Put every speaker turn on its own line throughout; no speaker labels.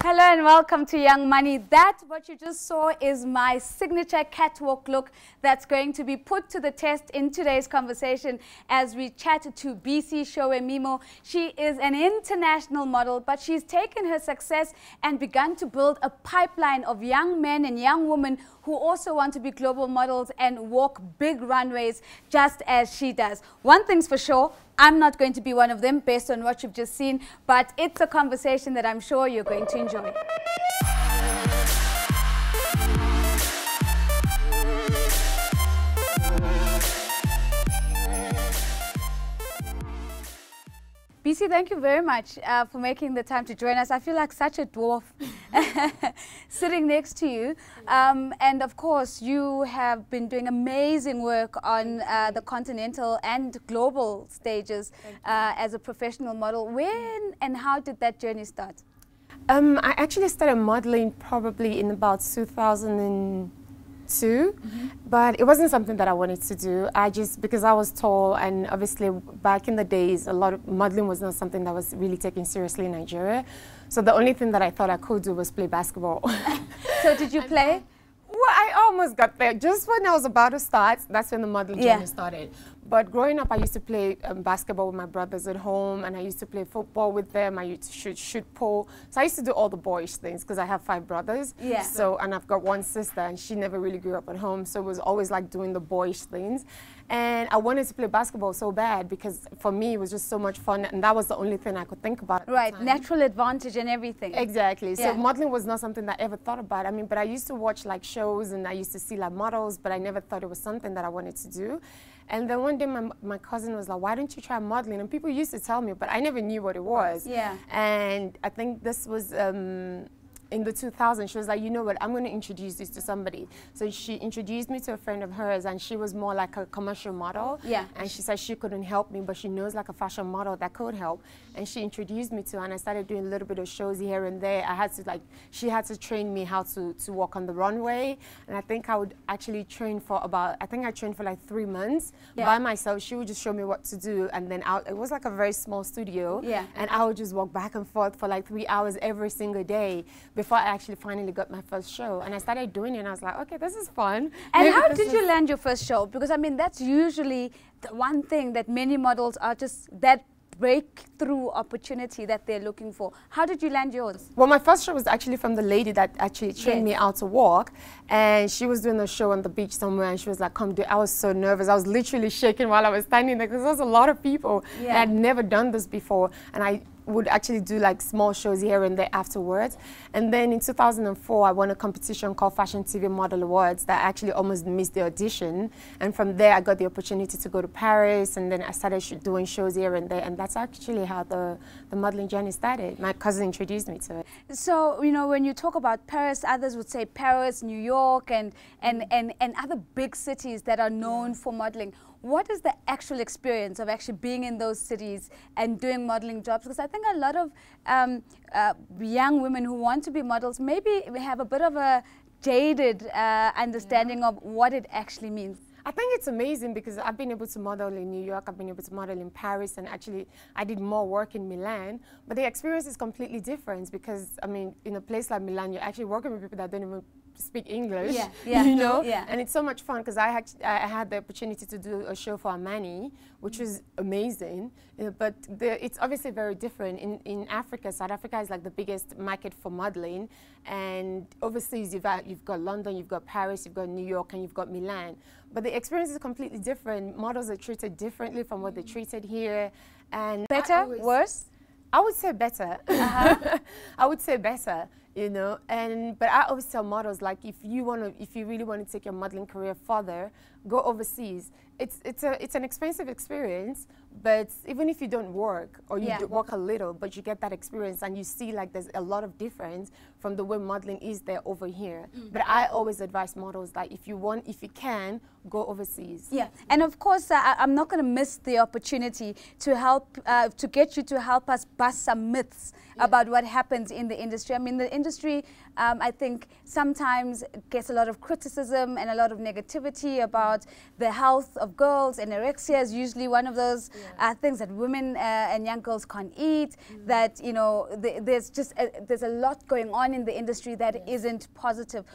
Hello and welcome to Young Money. That, what you just saw, is my signature catwalk look that's going to be put to the test in today's conversation as we chat to Bisi Sowemimo. She is an international model, but she's taken her success and begun to build a pipeline of young men and young women who also want to be global models and walk big runways just as she does. One thing's for sure, I'm not going to be one of them based on what you've just seen, but it's a conversation that I'm sure you're going to enjoy. Bisi, thank you very much for making the time to join us. I feel like such a dwarf sitting next to you. And of course, you have been doing amazing work on the continental and global stages as a professional model. When and how did that journey start?
I actually started modeling probably in about 2002. But it wasn't something that I wanted to do. Because I was tall, and obviously back in the days, a lot of modeling was not something that was really taken seriously in Nigeria. So the only thing that I thought I could do was play basketball.
So did you play?
Well, I almost got there. Just when I was about to start, that's when the modeling journey started. But growing up, I used to play basketball with my brothers at home, and I used to play football with them. I used to shoot pole. So I used to do all the boyish things because I have 5 brothers. Yeah. So, and I've got one sister, and she never really grew up at home. So it was always like doing the boyish things. And I wanted to play basketball so bad because for me, it was just so much fun. And that was the only thing I could think about.
Right, natural advantage and everything.
Exactly. So modeling was not something that I ever thought about. I mean, but I used to watch like shows, and I used to see like models, but I never thought it was something that I wanted to do. And then one day my cousin was like, why don't you try modeling? And people used to tell me, but I never knew what it was. Yeah. And I think this was in the 2000s. She was like, you know what, I'm going to introduce this to somebody. So she introduced me to a friend of hers, and she was more like a commercial model. Yeah. And she said she couldn't help me, but she knows like a fashion model that could help. And she introduced me to her, and I started doing a little bit of shows here and there. I had to she had to train me how to walk on the runway. And I think I would actually train for I trained for like 3 months by myself. She would just show me what to do. And then it was like a very small studio. Yeah. And I would just walk back and forth for like 3 hours every single day before I actually finally got my first show. And I started doing it, and I was like, okay, this is fun.
And how did you land your first show? Because I mean, that's usually the one thing that many models are just that breakthrough opportunity that they're looking for. How did you land yours?
Well, my first show was actually from the lady that actually trained me how to walk, and she was doing a show on the beach somewhere, and she was like, come do it. I was so nervous. I was literally shaking while I was standing there because there was a lot of people. Yeah. I had never done this before, and I would actually do like small shows here and there afterwards. And then in 2004, I won a competition called Fashion TV Model Awards that actually almost missed the audition. And from there, I got the opportunity to go to Paris, and then I started doing shows here and there. And that's actually how the modeling journey started. My cousin introduced me to it.
So, you know, when you talk about Paris, others would say Paris, New York, and other big cities that are known for modeling. What is the actual experience of actually being in those cities and doing modeling jobs? Because I think a lot of young women who want to be models maybe have a bit of a jaded understanding of what it actually means.
I think it's amazing because I've been able to model in New York, I've been able to model in Paris, and actually I did more work in Milan. But the experience is completely different because, I mean, in a place like Milan, you're actually working with people that don't even speak English, you know? Yeah. And it's so much fun because I had the opportunity to do a show for Armani, which was amazing. But it's obviously very different. In Africa, South Africa is like the biggest market for modeling. And overseas, you've got London, you've got Paris, you've got New York, and you've got Milan. But the experience is completely different. Models are treated differently from what they're treated here. And
better, worse?
I would say better. I would say better, you know. But I always tell models, like, if you really want to take your modeling career further, go overseas. It's an expensive experience, but even if you don't work or you work a little, but you get that experience and you see like there's a lot of difference from the way modeling is there over here. But I always advise models that if you can, go overseas. Yeah,
and of course, I'm not going to miss the opportunity to help, to get you to help us bust some myths about what happens in the industry. I mean, the industry, I think, sometimes gets a lot of criticism and a lot of negativity about about the health of girls. Anorexia is usually one of those things that women and young girls can't eat. That, you know, there's a lot going on in the industry that isn't positive.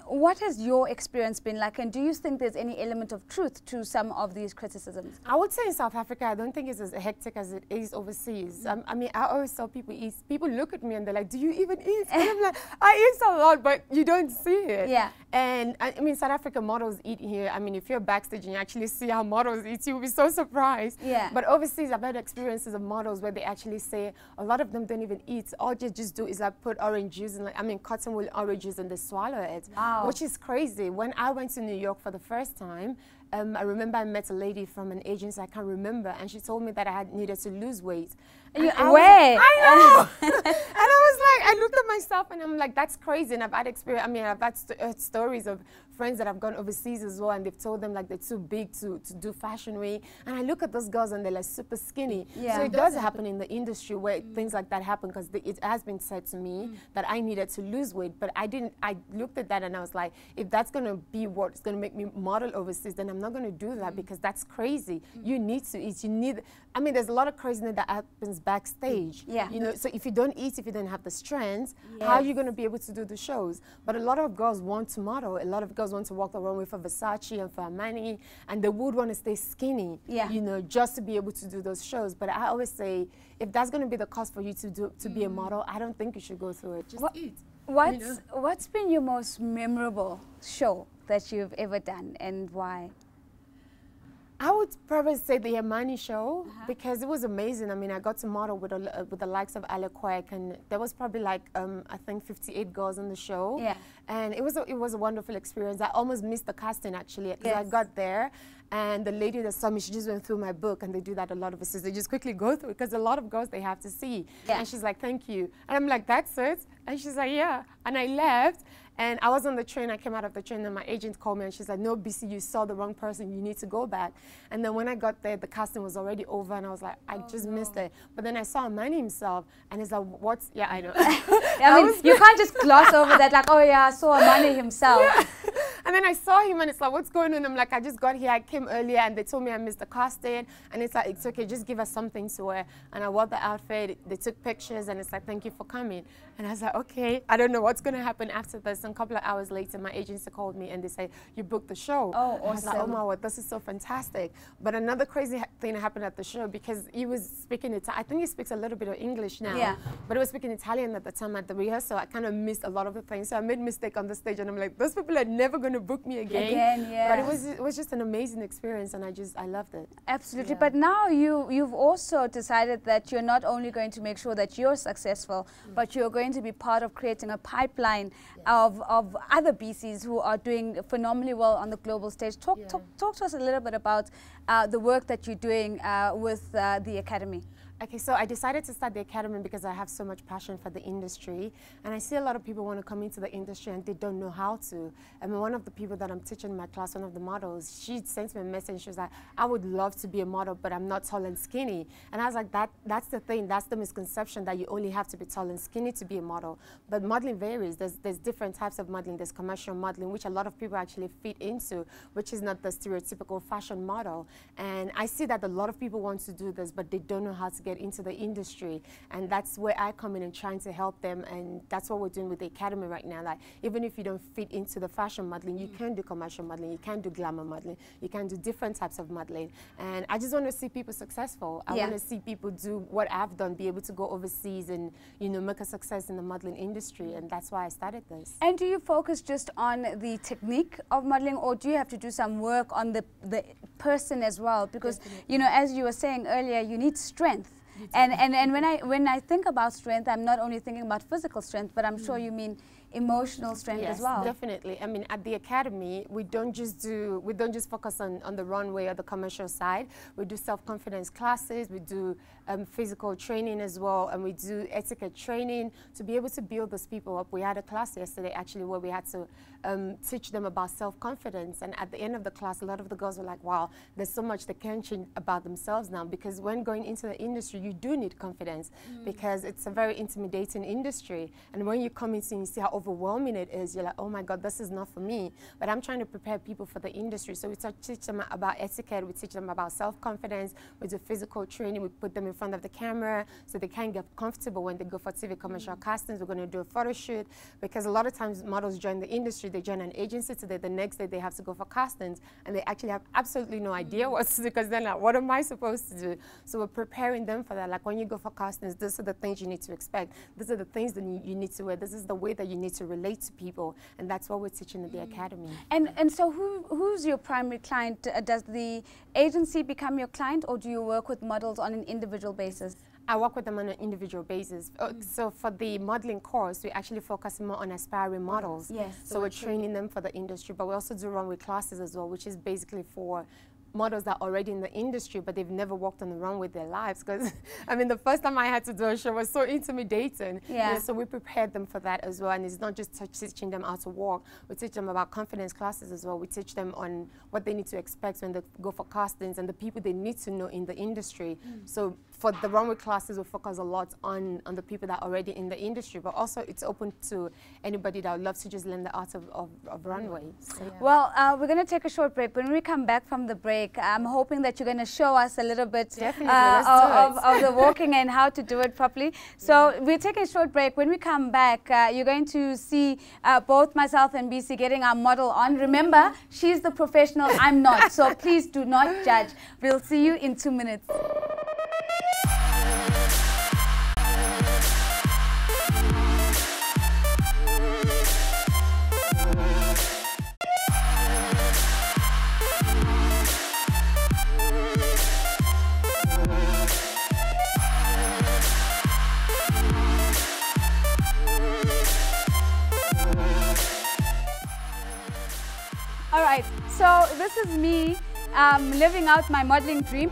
What has your experience been like, and do you think there's any element of truth to some of these criticisms?
I would say in South Africa, I don't think it's as hectic as it is overseas. I mean, I always tell people eat. People look at me and they're like, "Do you even eat?" And I'm like, "I eat a lot, but you don't see it."
Yeah.
And I mean, South African models eat here. I mean, if you're backstage and you actually see how models eat, you'll be so surprised.
Yeah.
But overseas, I've had experiences of models where they actually say a lot of them don't even eat. All they just do is like put orange juice and cotton wool oranges and they swallow it. Wow. Which is crazy. When I went to New York for the first time, I remember I met a lady from an agency, I can't remember, and she told me that I had needed to lose weight.
Where?
I know! And I was like, I looked at myself and I'm like, that's crazy. And I've had experience, I mean, I've had stories of friends that have gone overseas as well, and they've told them like they're too big to do fashion week. And I look at those girls and they're like super skinny. Yeah. So it does happen in the industry where things like that happen, because it has been said to me that I needed to lose weight, but I looked at that and I was like, if that's going to be what's going to make me model overseas, then I'm not going to do that, because that's crazy. You need to eat. You need, I mean, there's a lot of craziness that happens backstage. Yeah. You know, so if you don't eat, if you don't have the strength, how are you going to be able to do the shows? But a lot of girls want to model. A lot of girls want to walk the runway for Versace and for Armani, and they would want to stay skinny, you know, just to be able to do those shows. But I always say, if that's going to be the cost for you to be a model, I don't think you should go through it. Just eat.
What's been your most memorable show that you've ever done, and why?
I would probably say the Armani show, because it was amazing. I mean, I got to model with the likes of Ale Kwek, and there was probably like I think 58 girls on the show. Yeah. And it was a wonderful experience. I almost missed the casting actually, because I got there and the lady that saw me, she just went through my book, and they do that a lot of us. They just quickly go through it, because a lot of girls they have to see. And she's like, "Thank you." And I'm like, "That's it?" And she's like, "Yeah." And I left. And I was on the train, I came out of the train, and my agent called me and she's like, "No, Bisi, you saw the wrong person, you need to go back." And then when I got there, the casting was already over, and I was like, I just missed it. But then I saw Armani himself, and he's like, "What's," yeah, I know.
I mean, you can't just gloss over that, like, "Oh yeah, I saw Armani himself."
Yeah. And then I saw him, and it's like, "What's going on?" I'm like, "I just got here, I came earlier, and they told me I missed the casting." And it's like, "It's okay, just give us something to wear." And I wore the outfit, they took pictures, and it's like, "Thank you for coming." And I was like, okay, I don't know what's going to happen after this. And a couple of hours later, my agency called me and they said, "You booked the show." Oh, awesome. I was like, "Oh my word, this is so fantastic." But another crazy thing happened at the show, because he was speaking Italian. I think he speaks a little bit of English now, but he was speaking Italian at the time at the rehearsal. I kind of missed a lot of the things. So I made a mistake on the stage, and I'm like, those people are never going to book me again. But it was just an amazing experience, and I loved it.
Absolutely. But now you've also decided that you're not only going to make sure that you're successful, but you're going to be part of creating a pipeline of other BCs who are doing phenomenally well on the global stage. Talk to us a little bit about the work that you're doing with the Academy.
Okay, so I decided to start the Academy because I have so much passion for the industry, and I see a lot of people want to come into the industry and they don't know how to. I mean, one of the people that I'm teaching in my class, one of the models, she sent me a message. She was like, "I would love to be a model, but I'm not tall and skinny." And I was like, that's the thing, that's the misconception, that you only have to be tall and skinny to be a model. But modeling varies. There's different types of modeling. There's commercial modeling, which a lot of people actually fit into, which is not the stereotypical fashion model. And I see that a lot of people want to do this, but they don't know how to get into the industry, and that's where I come in and trying to help them. And that's what we're doing with the Academy right now. Like, even if you don't fit into the fashion modeling, you can do commercial modeling, you can do glamour modeling, you can do different types of modeling. And I just want to see people successful. I want to see people do what I've done, be able to go overseas and, you know, make a success in the modeling industry. And that's why I started this.
And do you focus just on the technique of modeling, or do you have to do some work on the person as well? Because you know, as you were saying earlier, you need strength. And when I think about strength, I'm not only thinking about physical strength, but I'm sure you mean emotional strength as well.
Definitely. I mean, at the Academy, we don't just focus on the runway or the commercial side. We do self-confidence classes, we do physical training as well, and we do etiquette training to be able to build those people up. We had a class yesterday actually where we had to teach them about self-confidence, and at the end of the class, a lot of the girls were like, "Wow, there's so much they can change about themselves now," because when going into the industry, you do need confidence because it's a very intimidating industry. And when you come in and you see how overwhelming it is, you're like, oh my God, this is not for me. But I'm trying to prepare people for the industry. So we teach them about etiquette, we teach them about self-confidence, we do physical training, we put them in front of the camera so they can get comfortable when they go for TV commercial castings. We're going to do a photo shoot because a lot of times models join the industry, they join an agency today, the next day they have to go for castings and they actually have absolutely no idea what to do because they're like, what am I supposed to do? So we're preparing them for that. Like when you go for castings, these are the things you need to expect. These are the things that you need to wear. This is the way that you need to relate to people. And that's what we're teaching at the academy.
And so who's your primary client? Does the agency become your client or do you work with models on an individual basis?
I work with them on an individual basis. So for the modeling course, we actually focus more on aspiring models.
Yes.
So we're training them for the industry, but we also do runway classes as well, which is basically for models that are already in the industry, but they've never walked on the runway their lives. Because, I mean, the first time I had to do a show was so intimidating.
Yeah.
So we prepared them for that as well. And it's not just teaching them how to walk. We teach them about confidence classes as well. We teach them on what they need to expect when they go for castings and the people they need to know in the industry. So for the runway classes, we focus a lot on the people that are already in the industry, but also it's open to anybody that would love to just learn the art of runway. So, yeah.
Well, we're going to take a short break. When we come back from the break, I'm hoping that you're going to show us a little bit of the walking and how to do it properly. So we're taking a short break. When we come back, you're going to see both myself and Bisi getting our model on. Remember, she's the professional, I'm not. So please do not judge. We'll see you in 2 minutes. All right, so this is me living out my modeling dream,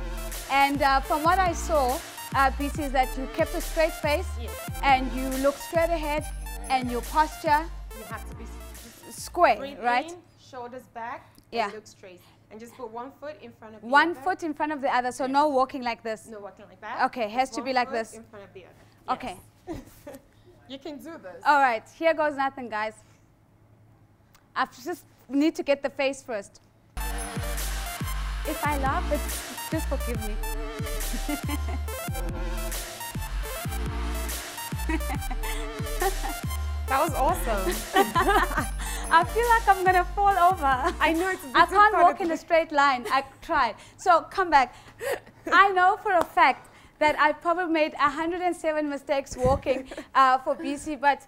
and from what I saw, Bisi, is that you kept a straight face, and you look straight ahead, and your posture,
you have to be
square, right?
In, shoulders back,
and
look straight, and just put one foot in front of the other.
One foot in front of the other, so no walking like this.
No walking like that.
Okay, has to be like this.
In front of the other.
Okay.
You can do this.
All right, here goes nothing, guys. I just need to get the face first. If I laugh, just forgive me.
That was awesome.
I feel like I'm gonna fall over.
I know it's.
I can't walk in a straight line. I tried. So come back. I know for a fact that I probably made 107 mistakes walking for Bisi, but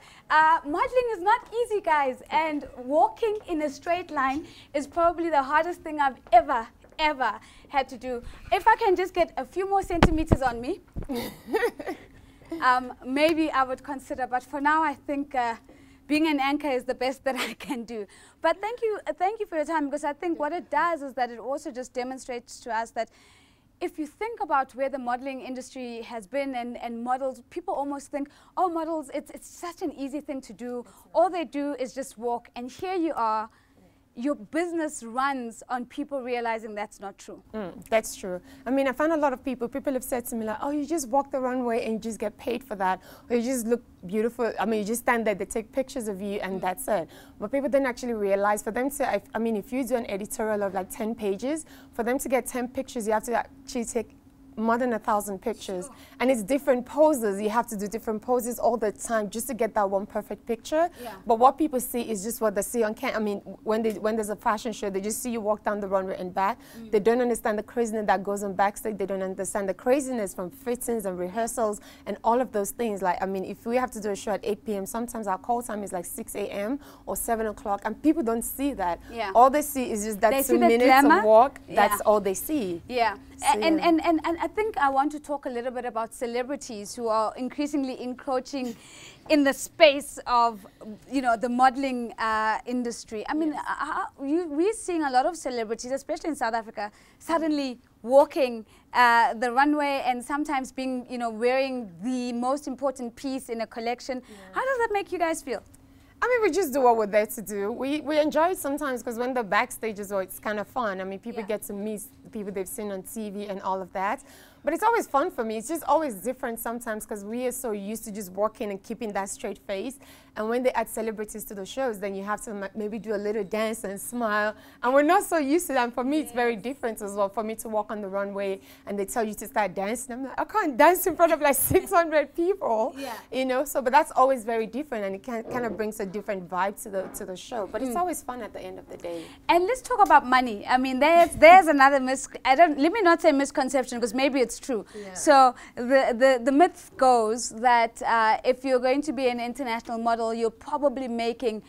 modeling is not easy, guys. And walking in a straight line is probably the hardest thing I've ever had to do. If I can just get a few more centimeters on me, maybe I would consider. But for now, I think being an anchor is the best that I can do. But thank you for your time, because I think what it does is that it also just demonstrates to us that if you think about where the modeling industry has been and models, people almost think, oh, models, it's such an easy thing to do. All they do is just walk. And here you are. Your business runs on people realizing that's not true.
That's true. I mean, I find a lot of people have said to me like, oh, you just walk the runway and you just get paid for that. Or you just look beautiful. I mean, you just stand there, they take pictures of you and that's it. But people don't actually realize for them to, I mean, if you do an editorial of like 10 pages, for them to get 10 pictures, you have to actually take more than 1,000 pictures. Sure. And it's different poses. You have to do different poses all the time just to get that one perfect picture. Yeah. But what people see is just what they see on camera. I mean, when there's a fashion show, they just see you walk down the runway and back. They don't understand the craziness that goes on backstage. They don't understand the craziness from fittings and rehearsals and all of those things. Like, I mean, if we have to do a show at 8 p.m., sometimes our call time is like 6 a.m. or 7 o'clock, and people don't see that. Yeah. All they see is just that 2 minutes of walk. That's all they see.
Yeah. So, and I think I want to talk a little bit about celebrities who are increasingly encroaching in the space of, you know, the modeling industry. I mean, we're seeing a lot of celebrities, especially in South Africa, suddenly walking the runway and sometimes being, you know, wearing the most important piece in a collection. Yeah. How does that make you guys feel?
I mean, we just do what we're there to do. We enjoy it sometimes because when the backstage is, it's kind of fun. I mean, people get to meet people they've seen on TV and all of that. But it's always fun for me. It's just always different sometimes because we are so used to just walking and keeping that straight face. And when they add celebrities to the shows, then you have to maybe do a little dance and smile. And we're not so used to that. And for me, it's very different as well. For me to walk on the runway and they tell you to start dancing, I'm like, I can't dance in front of like 600 people. You know, so but that's always very different, and it kind of brings a different vibe to the show. But it's always fun at the end of the day.
And let's talk about money. I mean, there's another let me not say misconception, because maybe it's true. So the myth goes that if you're going to be an international model, you're probably making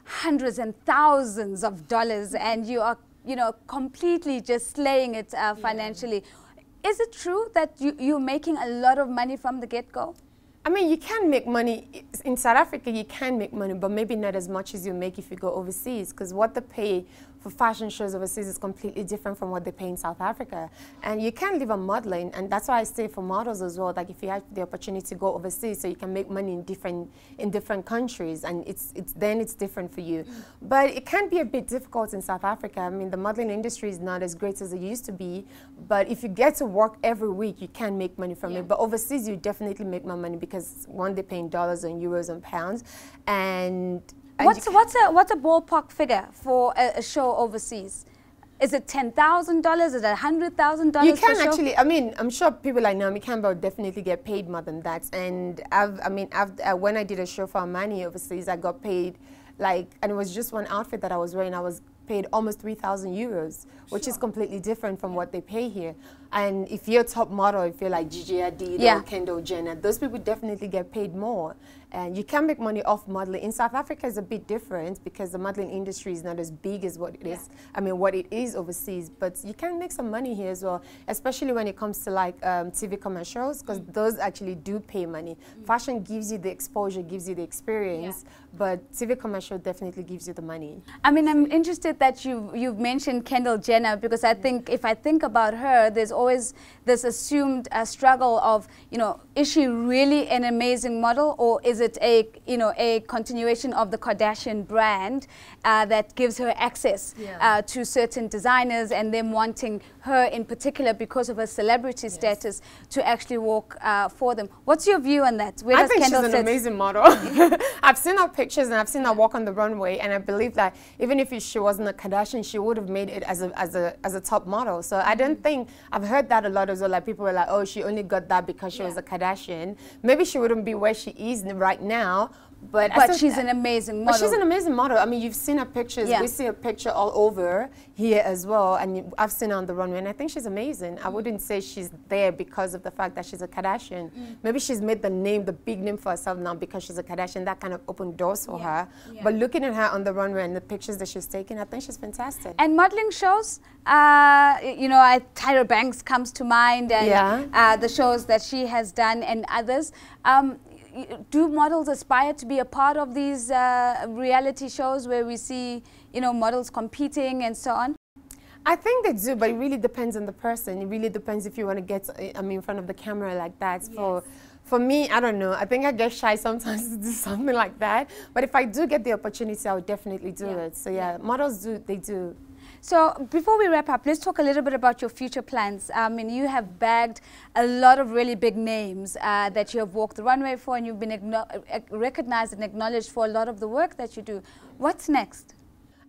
hundreds and thousands of dollars, and you are, you know, completely just slaying it financially. Is it true that you're making a lot of money from the get-go?
I mean, you can make money. In South Africa, you can make money, but maybe not as much as you make if you go overseas, because what they pay for fashion shows overseas is completely different from what they pay in South Africa. And you can live on modeling, and that's why I say for models as well, like if you have the opportunity to go overseas, so you can make money in different countries, and then it's different for you. But it can be a bit difficult in South Africa. I mean, the modeling industry is not as great as it used to be, but if you get to work every week, you can make money from it. But overseas, you definitely make more money because one, they're paying dollars and euros and pounds, and what's
a ballpark figure for a show overseas? Is it $10,000? Is it $100,000?
You can actually. I mean, I'm sure people like Naomi Campbell definitely get paid more than that. And when I did a show for Armani overseas, I got paid and it was just one outfit that I was wearing. I was paid almost 3,000 euros, which is completely different from what they pay here. And if you're a top model, if you're like Gigi Hadid or Kendall Jenner, those people definitely get paid more. And you can make money off modeling. In South Africa, it's a bit different because the modeling industry is not as big as what it is. I mean, what it is overseas. But you can make some money here as well, especially when it comes to like TV commercials, because those actually do pay money. Fashion gives you the exposure, gives you the experience, but TV commercial definitely gives you the money. I
mean, I'm interested that you've mentioned Kendall Jenner, because I think if I think about her, there's always this assumed struggle of, you know, is she really an amazing model, or is it a continuation of the Kardashian brand that gives her access to certain designers, and them wanting her in particular because of her celebrity status to actually walk for them? What's your view on that?
I think she's an amazing model. I've seen her pictures and I've seen her walk on the runway, and I believe that even if she wasn't a Kardashian, she would have made it as a top model. So I don't think, I've heard that a lot as well, like people were like, oh, she only got that because she was a Kardashian. Maybe she wouldn't be where she is right now. But
she's an amazing model.
But she's an amazing model. I mean, you've seen her pictures. We see her picture all over here as well. And I've seen her on the runway, and I think she's amazing. I wouldn't say she's there because of the fact that she's a Kardashian. Maybe she's made the big name for herself now because she's a Kardashian. That kind of opened doors for her. But looking at her on the runway and the pictures that she's taken, I think she's fantastic.
And modeling shows, you know, Tyra Banks comes to mind, and the shows that she has done and others. Do models aspire to be a part of these reality shows where we see, you know, models competing and so on?
I think they do, but it really depends on the person. It really depends if you want to get, in front of the camera like that. For me, I don't know. I think I get shy sometimes to do something like that. But if I do get the opportunity, I would definitely do it. So models they do.
So before we wrap up, let's talk a little bit about your future plans. I mean, you have bagged a lot of really big names that you have walked the runway for, and you've been recognized and acknowledged for a lot of the work that you do. What's next?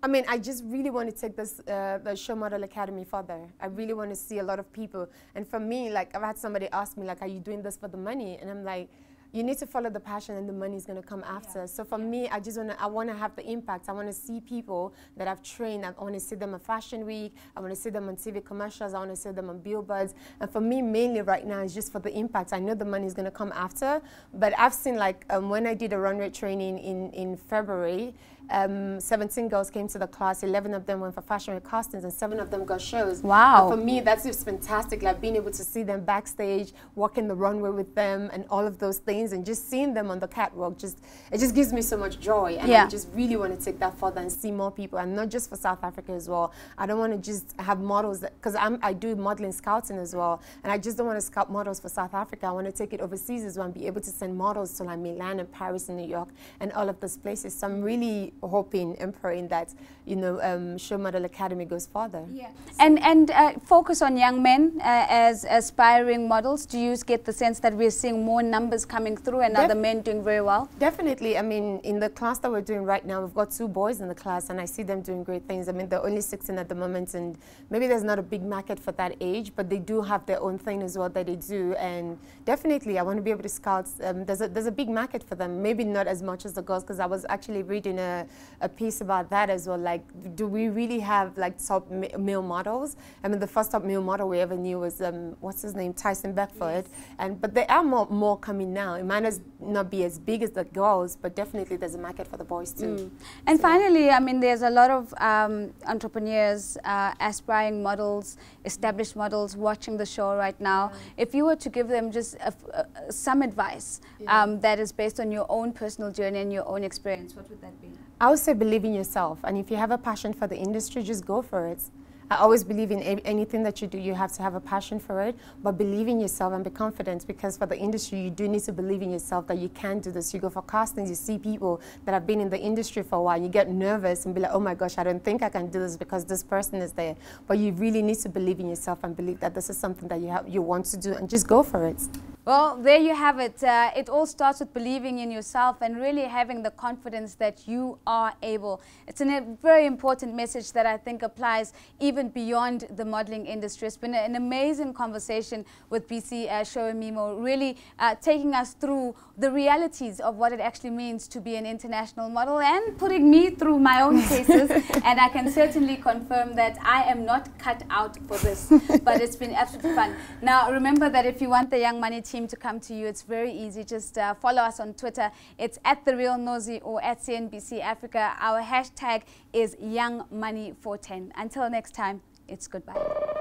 I mean, I just really want to take this, the Show Model Academy further. I really want to see a lot of people. And for me, like, I've had somebody ask me, like, are you doing this for the money? And I'm like, you need to follow the passion, and the money is going to come after. So for me, I want to have the impact. I want to see people that I've trained. I want to see them at Fashion Week. I want to see them on TV commercials. I want to see them on billboards. And for me, mainly right now, is just for the impact. I know the money is going to come after, but I've seen, like, when I did a runway training in February, 17 girls came to the class, 11 of them went for fashion week castings, and 7 of them got shows.
Wow.
And for me, that's just fantastic, like being able to see them backstage, walking the runway with them, and all of those things, and just seeing them on the catwalk, it just gives me so much joy. And I just really want to take that further and see more people, and not just for South Africa as well. I don't want to just have models, because I do modeling scouting as well, and I just don't want to scout models for South Africa. I want to take it overseas as well and be able to send models to like Milan and Paris and New York and all of those places. So I'm really hoping and praying that, you know, Show Model Academy goes further.
Yeah. And focus on young men as aspiring models. Do you get the sense that we're seeing more numbers coming through and other men doing very well?
Definitely. I mean, in the class that we're doing right now, we've got 2 boys in the class, and I see them doing great things. I mean, they're only 16 at the moment, and maybe there's not a big market for that age, but they do have their own thing as well that they do. And definitely, I want to be able to scout. There's a big market for them. Maybe not as much as the girls, because I was actually reading a piece about that as well. Like, do we really have like top male models? I mean, the first top male model we ever knew was what's his name, Tyson Beckford. Yes. But there are more coming now. It might not be as big as the girls, but definitely there's a market for the boys too.
And finally, I mean, there's a lot of entrepreneurs, aspiring models, established models watching the show right now. If you were to give them just some advice that is based on your own personal journey and your own experience, what would that be?
I would say believe in yourself, and if you have a passion for the industry, just go for it. I always believe in anything that you do, you have to have a passion for it, but believe in yourself and be confident, because for the industry, you do need to believe in yourself that you can do this. You go for castings, you see people that have been in the industry for a while, you get nervous and be like, oh my gosh, I don't think I can do this because this person is there. But you really need to believe in yourself and believe that this is something that you want to do, and just go for it.
Well, there you have it. It all starts with believing in yourself and really having the confidence that you are able. It's a very important message that I think applies even beyond the modeling industry. It's been an amazing conversation with Bisi Sowemimo, really taking us through the realities of what it actually means to be an international model and putting me through my own cases. And I can certainly confirm that I am not cut out for this, but it's been absolutely fun. Now, remember that if you want the Young Money team to come to you, it's very easy. Just follow us on Twitter. It's @TheRealNozi or @CNBC Africa. Our hashtag is YoungMoney410. Until next time, it's goodbye.